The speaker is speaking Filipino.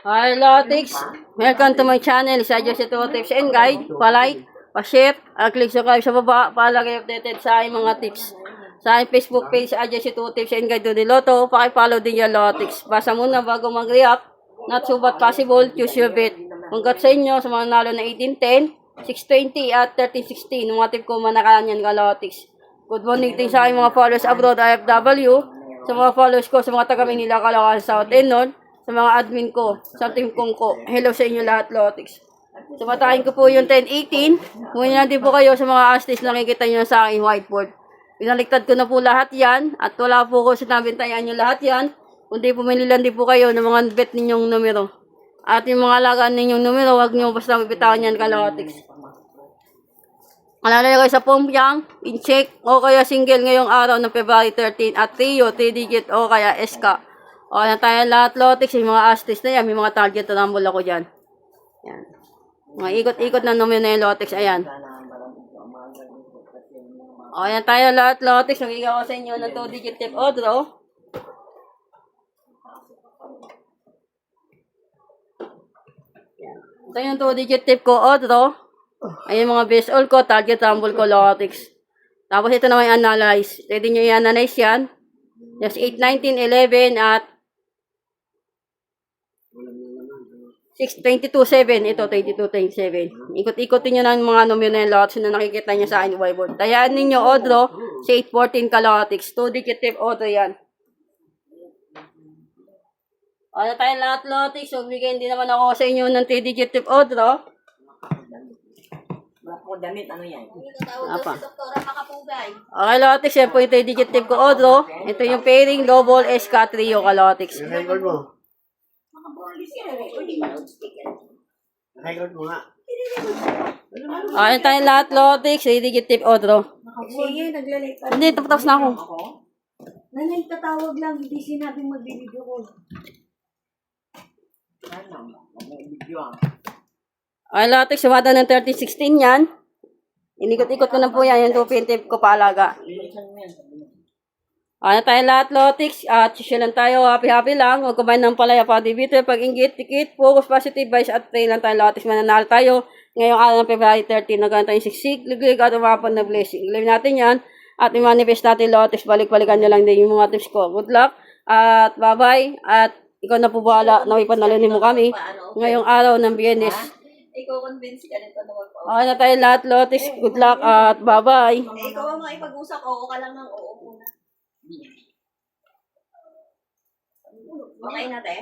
Hi, Lotix. Welcome to my channel. Suggest ito tips and guide. Pa-like, pa-share, click subscribe sa baba para kayo updated sa aking mga tips. Sa aking Facebook page, suggest ito tips and guide to the Lotto. Pakipollow din yung Lotix. Basa muna bago mag-react. Not so but possible. Choose your bet. Congrats sa inyo sa mga nalo na 1810, 620 at 1316. Yung mga tip ko manakaan yan ka Lotix. Good morning din sa aking mga followers abroad, IFW. Sa mga followers ko, sa mga taga Manila, Caloocan, South and North. Sa mga admin ko, sa team kong ko. Hello sa inyo lahat, Lotix. Sumatahin ko po yung 1018. Kung yan din po kayo sa mga astis na nakikita nyo sa aking whiteboard. Pinaliktad ko na po lahat yan. At wala po ko sinabintayan nyo lahat yan. Kundi pumili lang din po kayo ng mga bet ninyong numero. At yung mga alagaan ninyong numero, huwag nyo basta mabitawan yan, Lotix. Alalagay kayo sa pumpyang, in-check, o kaya single ngayong araw ng February 13 at Trio, 3-digit o kaya SK. O, yan tayo lahat, Lotix. Yung mga astis na yan. May mga target na nambol ako dyan. Yan. Mga ikot-ikot na numero na yung Lotix. Ayan. O, yan tayo lahat, Lotix. Nagigaw ko sa inyo ng 2-digit tip o draw. Ito yung 2-digit tip ko o draw. Ayan mga best all ko. Target nambol ko, Lotix. Tapos ito naman yung analyze. Pwede nyo i-analyze yan. Yes, 8, 19, 11 at 22.7. Ito, 22.7. Ikot-ikotin nyo ng mga numero na yung lots na nakikita nyo sa akin whiteboard. Tayaan ninyo odro sa 814 Lotix. 2-digit tip odro yan. Ano tayo lahat, Lotix? So, bigyan din naman ako sa inyo ng 3-digit tip odro. Damit, ano yan? Apa. Okay, Lotix. Yan po yung 3-digit tip ko odro. Ito yung pairing, double, SK, trio ka, Lotix. Record mo. Record mo nga. Ano tayo lahat, Lotix? 3-digit tip odro. Sige, naglalay. Hindi, tapos na ako. Nanay, tatawag lang, hindi sinabing magbibideo ko. Okay, Lotix. Sumada ng 1316 yan. Inikot-ikot ko na po yan. Yung 2 tip ko paalaga. Ano tayo lahat, Lotix? At sisya lang tayo. Happy-happy lang. Huwag kumain ng palaya pa. Dibito, pag-ingit, tikit, focus, positive vibes, at train lang tayo, Lotix. Mananalo tayo. Ngayong araw ng February 13, nagkaroon tayo siksik, liglig, at umapon na blessing. Ilawin natin yan. At i-manifest natin, Lotix. Balik-balikan nyo lang din yung mga tips ko. Good luck. At bye-bye. At ikaw na po bahala na ipanalunin mo kami. Ngayong araw ng Biyernes. Ikaw convince ka nito naman po. Okay na tayo lahat, Lotix. Good luck at bye-bye. Ikaw ang maipag-usap, oo ka lang ng oo muna. Okay na, te?